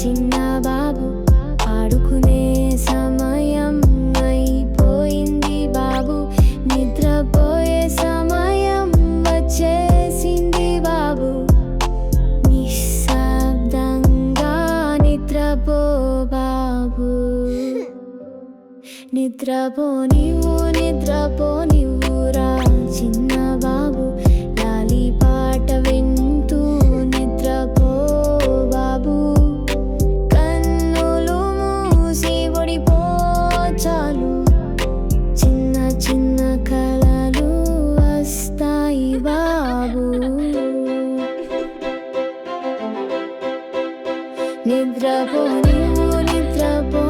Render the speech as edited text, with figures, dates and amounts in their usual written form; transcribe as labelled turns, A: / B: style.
A: చిన్న బాబు ఆడుకునే సమయం అయిపోయింది బాబు, నిద్రపోయే సమయం వచ్చేసింది బాబు. నిశ్శబ్దంగా నిద్రపో బాబు, నిద్రపో నివ్వురా చిన్న బాబు, లాలి పాట వింటూ నిద్రపో బాబు. కన్నులు మూసి ఒడిపో చాలు, చిన్న చిన్న కలలు వస్తాయి బాబు. నిద్రపో నిద్రపో